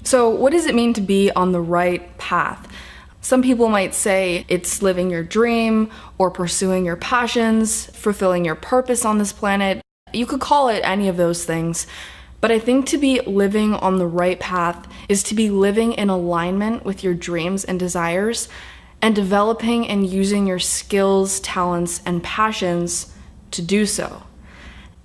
So what does it mean to be on the right path? Some people might say it's living your dream or pursuing your passions, fulfilling your purpose on this planet. You could call it any of those things. But I think to be living on the right path is to be living in alignment with your dreams and desires and developing and using your skills, talents, and passions to do so.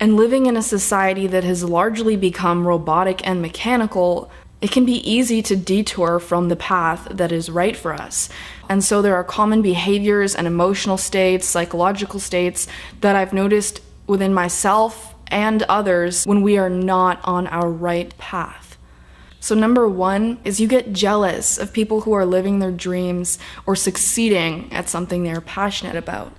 And living in a society that has largely become robotic and mechanical, it can be easy to detour from the path that is right for us. And so there are common behaviors and emotional states, psychological states that I've noticed within myself and others when we are not on our right path. So number one is you get jealous of people who are living their dreams or succeeding at something they're passionate about.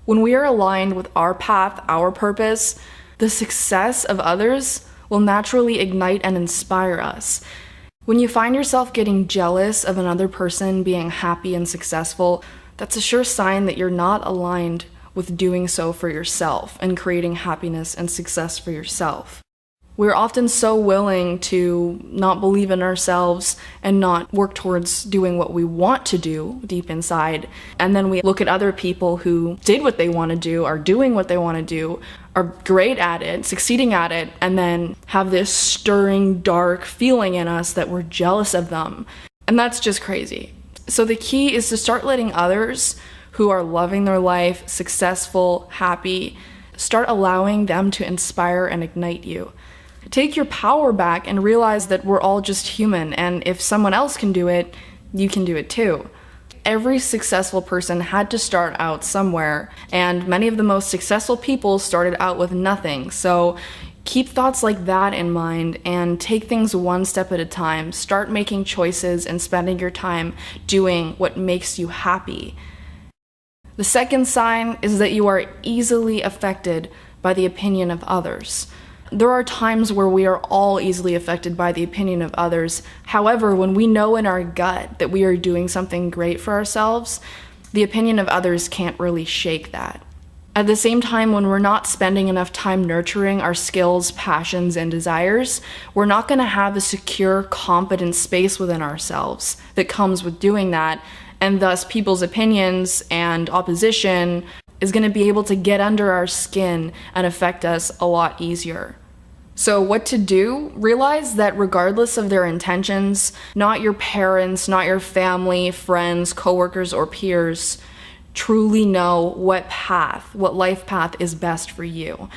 When we are aligned with our path, our purpose, the success of others will naturally ignite and inspire us. When you find yourself getting jealous of another person being happy and successful, that's a sure sign that you're not aligned with doing so for yourself and creating happiness and success for yourself. We're often so willing to not believe in ourselves and not work towards doing what we want to do deep inside. And then we look at other people who did what they want to do, are doing what they want to do, are great at it, succeeding at it, and then have this stirring, dark feeling in us that we're jealous of them. And that's just crazy. So the key is to start letting others who are loving their life, successful, happy, start allowing them to inspire and ignite you. Take your power back and realize that we're all just human, and if someone else can do it, you can do it too. Every successful person had to start out somewhere, and many of the most successful people started out with nothing. So keep thoughts like that in mind and take things one step at a time. Start making choices and spending your time doing what makes you happy. The second sign is that you are easily affected by the opinion of others. There are times where we are all easily affected by the opinion of others. However, when we know in our gut that we are doing something great for ourselves, the opinion of others can't really shake that. At the same time, when we're not spending enough time nurturing our skills, passions, and desires, we're not going to have a secure, competent space within ourselves that comes with doing that, and thus people's opinions and opposition is going to be able to get under our skin and affect us a lot easier. So what to do? Realize that regardless of their intentions, not your parents, not your family, friends, coworkers, or peers truly know what life path is best for you.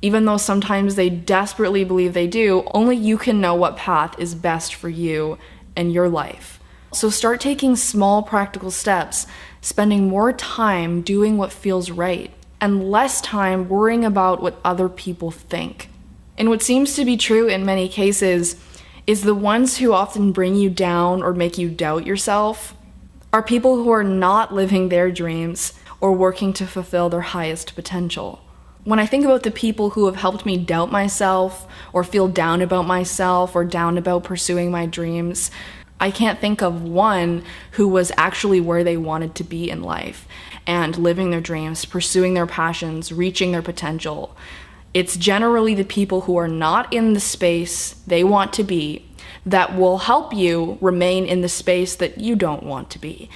Even though sometimes they desperately believe they do, only you can know what path is best for you and your life. So start taking small practical steps, spending more time doing what feels right, and less time worrying about what other people think. And what seems to be true in many cases is the ones who often bring you down or make you doubt yourself are people who are not living their dreams or working to fulfill their highest potential. When I think about the people who have helped me doubt myself or feel down about myself or down about pursuing my dreams, I can't think of one who was actually where they wanted to be in life and living their dreams, pursuing their passions, reaching their potential. It's generally the people who are not in the space they want to be that will help you remain in the space that you don't want to be.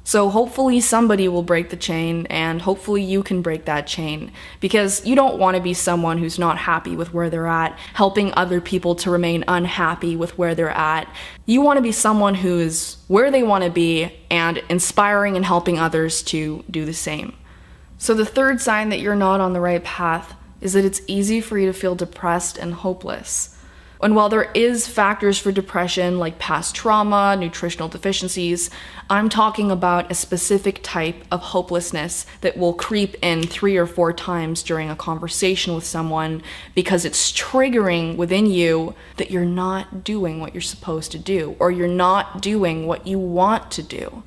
So hopefully somebody will break the chain, and hopefully you can break that chain, because you don't want to be someone who's not happy with where they're at, helping other people to remain unhappy with where they're at. You want to be someone who is where they want to be and inspiring and helping others to do the same. So the third sign that you're not on the right path is that it's easy for you to feel depressed and hopeless. And while there is factors for depression like past trauma, nutritional deficiencies, I'm talking about a specific type of hopelessness that will creep in 3 or 4 times during a conversation with someone because it's triggering within you that you're not doing what you're supposed to do, or you're not doing what you want to do.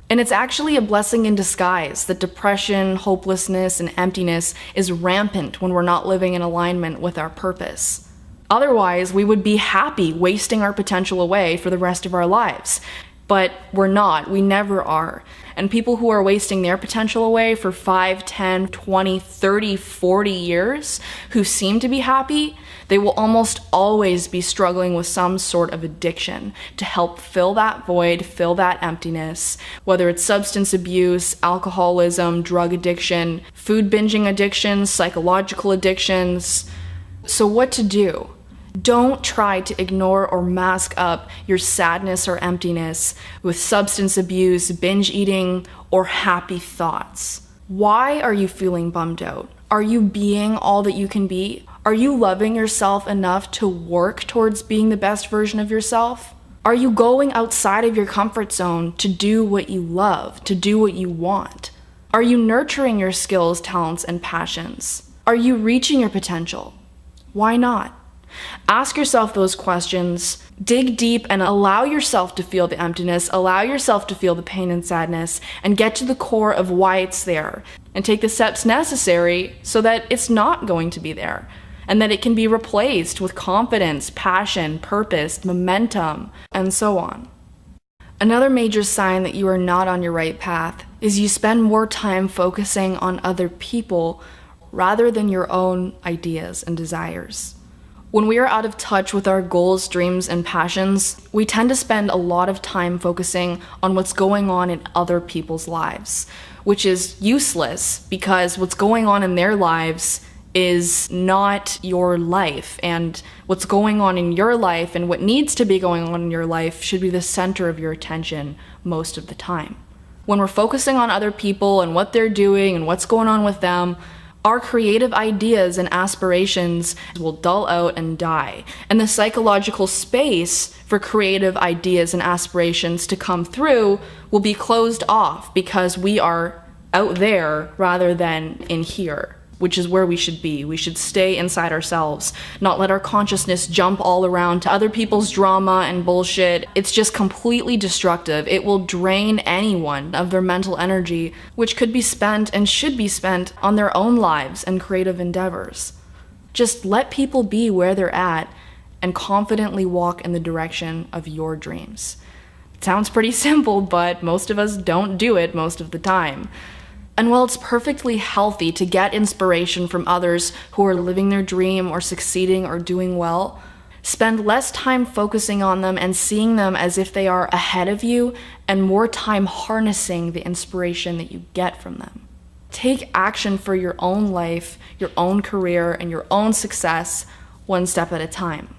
And it's actually a blessing in disguise that depression, hopelessness, and emptiness is rampant when we're not living in alignment with our purpose. Otherwise, we would be happy wasting our potential away for the rest of our lives. But we're not. We never are. And people who are wasting their potential away for 5, 10, 20, 30, 40 years, who seem to be happy, they will almost always be struggling with some sort of addiction to help fill that void, fill that emptiness, whether it's substance abuse, alcoholism, drug addiction, food binging addictions, psychological addictions. So what to do? Don't try to ignore or mask up your sadness or emptiness with substance abuse, binge eating, or happy thoughts. Why are you feeling bummed out? Are you being all that you can be? Are you loving yourself enough to work towards being the best version of yourself? Are you going outside of your comfort zone to do what you love, to do what you want? Are you nurturing your skills, talents, and passions? Are you reaching your potential? Why not? Ask yourself those questions, dig deep, and allow yourself to feel the emptiness, allow yourself to feel the pain and sadness, and get to the core of why it's there, and take the steps necessary so that it's not going to be there, and that it can be replaced with confidence, passion, purpose, momentum, and so on. Another major sign that you are not on your right path is you spend more time focusing on other people rather than your own ideas and desires. When we are out of touch with our goals, dreams, and passions, we tend to spend a lot of time focusing on what's going on in other people's lives, which is useless because what's going on in their lives is not your life, and what's going on in your life and what needs to be going on in your life should be the center of your attention most of the time. When we're focusing on other people and what they're doing and what's going on with them, our creative ideas and aspirations will dull out and die, and the psychological space for creative ideas and aspirations to come through will be closed off because we are out there rather than in here, which is where we should be. We should stay inside ourselves, not let our consciousness jump all around to other people's drama and bullshit. It's just completely destructive. It will drain anyone of their mental energy, which could be spent and should be spent on their own lives and creative endeavors. Just let people be where they're at and confidently walk in the direction of your dreams. It sounds pretty simple, but most of us don't do it most of the time. And while it's perfectly healthy to get inspiration from others who are living their dream or succeeding or doing well, spend less time focusing on them and seeing them as if they are ahead of you and more time harnessing the inspiration that you get from them. Take action for your own life, your own career, and your own success one step at a time.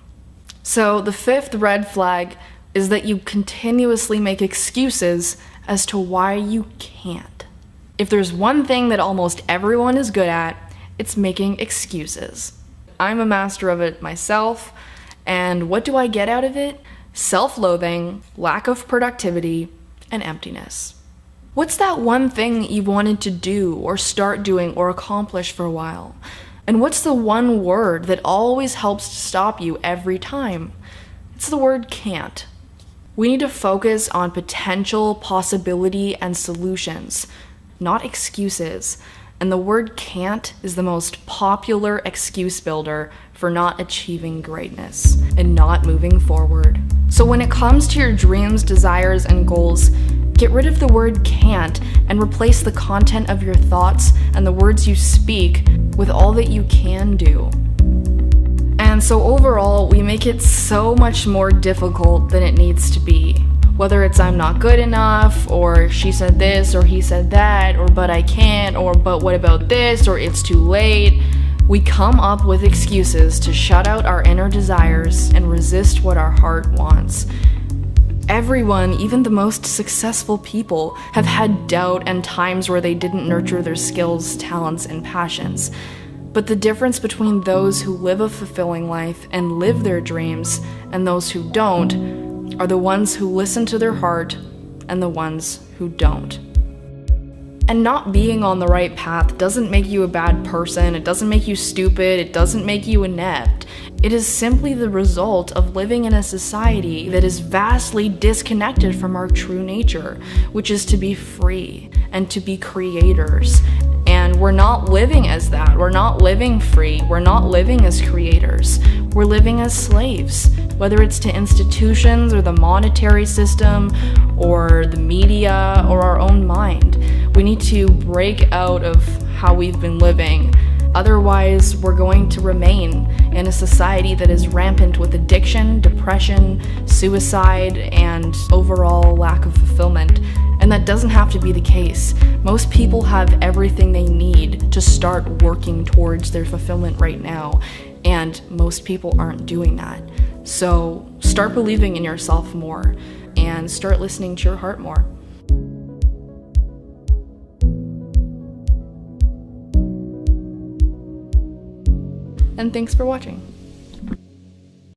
So the fifth red flag is that you continuously make excuses as to why you can't. If there's one thing that almost everyone is good at, it's making excuses. I'm a master of it myself, and what do I get out of it? Self-loathing, lack of productivity, and emptiness. What's that one thing that you've wanted to do or start doing or accomplish for a while? And what's the one word that always helps to stop you every time? It's the word can't. We need to focus on potential, possibility, and solutions, not excuses. And the word can't is the most popular excuse builder for not achieving greatness and not moving forward. So when it comes to your dreams, desires, and goals, get rid of the word can't and replace the content of your thoughts and the words you speak with all that you can do. And so overall, we make it so much more difficult than it needs to be. Whether it's I'm not good enough, or she said this, or he said that, or but I can't, or but what about this, or it's too late. We come up with excuses to shut out our inner desires and resist what our heart wants. Everyone, even the most successful people, have had doubt and times where they didn't nurture their skills, talents, and passions. But the difference between those who live a fulfilling life and live their dreams and those who don't are the ones who listen to their heart and the ones who don't. And not being on the right path doesn't make you a bad person, it doesn't make you stupid, it doesn't make you inept. It is simply the result of living in a society that is vastly disconnected from our true nature, which is to be free and to be creators. And we're not living as that. We're not living free. We're not living as creators. We're living as slaves whether it's to institutions or the monetary system or the media or our own mind. We need to break out of how we've been living. Otherwise, we're going to remain in a society that is rampant with addiction, depression, suicide, and overall lack of fulfillment. And that doesn't have to be the case. Most people have everything they need to start working towards their fulfillment right now, and most people aren't doing that. So start believing in yourself more and start listening to your heart more. And thanks for watching.